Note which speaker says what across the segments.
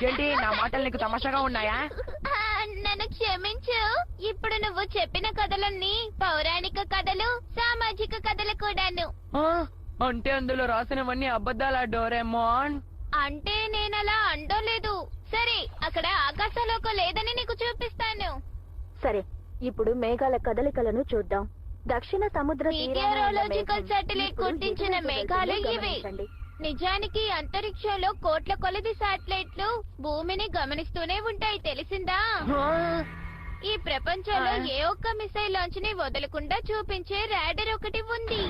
Speaker 1: ఏంటి నా మాటలు నీకు తమాషాగా ఉన్నాయా?
Speaker 2: నన్ను క్షమించు. ఇప్పుడు నువ్వు చెప్పిన కథలన్నీ పౌరాణిక కథలు, సామాజిక కథలు కూడాను.
Speaker 1: అంటే అందులో రాసినవన్నీ అబద్ధాలా డోరేమోన్?
Speaker 2: అంటే నేనలా అండోలేదు. సరే, అక్కడ ఆకాశలోకం లేదని నీకు చూపిస్తాను.
Speaker 3: సరే, ఇప్పుడు మేఘాల కదలికలను చూద్దాం. దక్షిణ సముద్ర
Speaker 2: మీటియరోలాజికల్ శాటిలైట్ గుర్తించిన మేఘాలు ఇవి. నిజానికి అంతరిక్షంలో కోట్ల కొలది శాటిలైట్లు భూమిని గమనిస్తూనే ఉంటాయి, తెలిసిందా? ఈ ప్రపంచంలో ఏ ఒక్క మిసైల్ లాంచ్ ని వదలకుండా చూపించే రాడర్ ఒకటి ఉంది.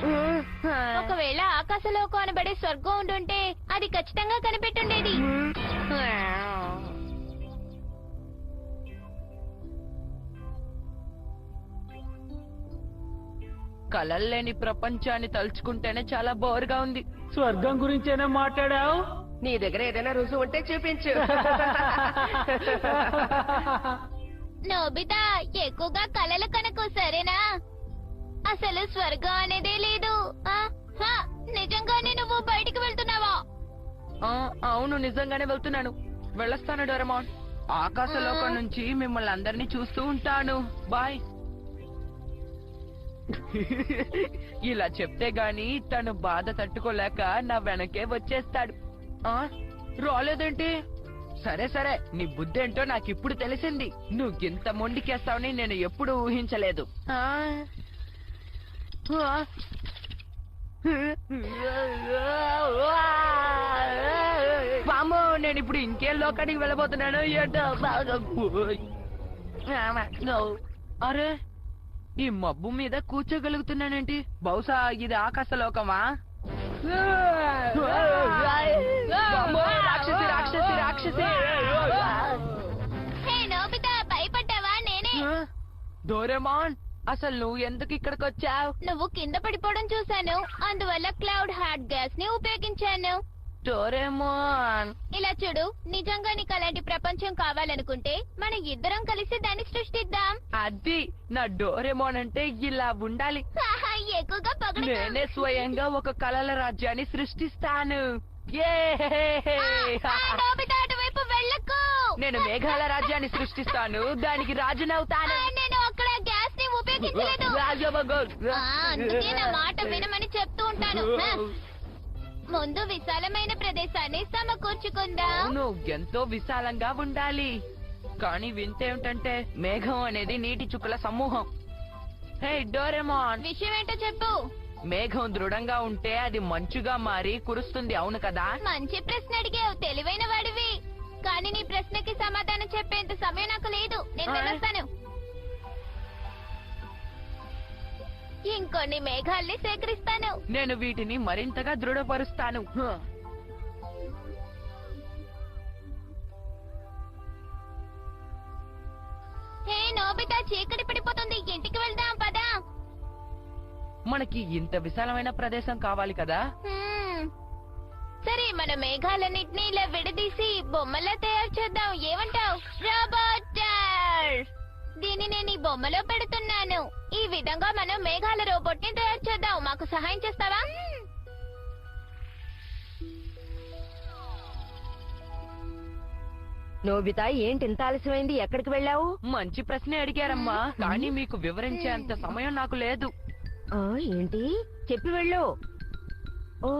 Speaker 2: ఒకవేళ ఆకాశలోకం అనబడే స్వర్గం ఉండుంటే అది ఖచ్చితంగా కనిపెట్టుండేది.
Speaker 1: కలల్లేని ప్రపంచాన్ని తలుచుకుంటేనే చాలా బోర్గా ఉంది.
Speaker 4: స్వర్గం గురించేనా మాట్లాడావు?
Speaker 5: నీ దగ్గర ఏదైనా రుజువు ఉంటే చూపించు.
Speaker 2: నోబితా, ఎక్కువగా కలలు కనుకో, సరేనా? అసలు స్వర్గం అనేదే లేదు. నిజంగానే నువ్వు బయటికి వెళ్తున్నావా?
Speaker 1: అవును, నిజంగానే వెళ్తున్నాను. వెళ్ళొస్తాను డోరేమోన్. ఆకాశలోకం నుంచి మిమ్మల్ని అందరినీ చూస్తూ ఉంటాను. బాయ్. ఇలా చెప్తే గాని తను బాధ తట్టుకోలేక నా వెనకే వచ్చేస్తాడు. రాలేదేంటి? సరే సరే, నీ బుద్ధేంటో నాకిప్పుడు తెలిసింది. నువ్వింత మొండికేస్తావని నేను ఎప్పుడు ఊహించలేదు. వామ్మో, నేను ఇప్పుడు ఇంకేం లోకానికి వెళ్ళబోతున్నాను ఏంటో. అరే, ఈ మబ్బు మీద కూర్చోగలుగుతున్నానేంటి? బహుశా ఇది ఆకాశలోకమా? రాక్షసి రాక్షసి రాక్షసి!
Speaker 2: హే నోబితా, భయపడ్డావా? నేనే.
Speaker 1: డోరేమోన్, అసలు నువ్వు ఎందుకు ఇక్కడికి వచ్చావు?
Speaker 2: నువ్వు కింద పడిపోవడం చూశాను, అందువల్ల క్లౌడ్ హార్ట్ గ్యాస్ ని ఉపయోగించాను.
Speaker 1: డోరేమోన్,
Speaker 2: ఇలా చూడు, నిజంగా నీకు అలాంటి ప్రపంచం కావాలనుకుంటే మన ఇద్దరం కలిసి దాన్ని సృష్టిద్దాం.
Speaker 1: అది నా డోరేమోన్ అంటే ఇలా ఉండాలి.
Speaker 2: ఎక్కువగా పొగడకు.
Speaker 1: నేనే స్వయంగా ఒక కలల రాజ్యాన్ని సృష్టిస్తాను.
Speaker 2: నోబితా, అటువైపు వెళ్ళకు.
Speaker 1: నేను మేఘాల రాజ్యాన్ని సృష్టిస్తాను, దానికి రాజునవుతాను.
Speaker 2: నేను అక్కడ గ్యాస్ ని ఉపయోగించలేదు. అందుకే నా మాట వినమని చెప్తూ ఉంటాను. ముందు విశాలమైన ప్రదేశాన్ని సమకూర్చుకుందాం.
Speaker 1: అవును, ఎంతో విశాలంగా ఉండాలి. కానీ వింతేమిటంటే మేఘం అనేది నీటి చుక్కల సమూహం. హే డోరేమోన్,
Speaker 2: విషయం ఏంటో చెప్పు.
Speaker 1: మేఘం దృఢంగా ఉంటే అది మంచుగా మారి కురుస్తుంది, అవును కదా?
Speaker 2: మంచి ప్రశ్న అడిగావు, తెలివైన వాడివి. కానీ నీ ప్రశ్నకి సమాధానం చెప్పేంత సమయం నాకు లేదు. నేను వెళ్ళొస్తాను. ఇంకొన్ని మేఘాల్ని సేకరిస్తాను.
Speaker 1: నేను వీటిని మరింతగా దృఢపరుస్తాను.
Speaker 2: హే నోబితా, చీకటి పడిపోతుంది, ఇంటికి వెళ్దాం పదా.
Speaker 1: మనకి ఇంత విశాలమైన ప్రదేశం కావాలి కదా?
Speaker 2: సరే, మన మేఘాలన్నిటినీ ఇలా విడదీసి బొమ్మలా తయారు చేద్దాం. ఏమంటావ్? రోబోటర్, దీన్ని నేను ఈ బొమ్మలో పెడుతున్నాను. ఈ విధంగా మనం మేఘాల రోబోట్ ని తయారు చేద్దాం. మాకు సహాయం చేస్తావా?
Speaker 3: నోబితా, ఏంటి ఇంత ఆలస్యమైంది? ఎక్కడికి వెళ్ళావు?
Speaker 1: మంచి ప్రశ్నే అడిగారమ్మా, కానీ మీకు వివరించేంత సమయం నాకు లేదు.
Speaker 3: ఏంటి? చెప్పి వెళ్ళు. ఓ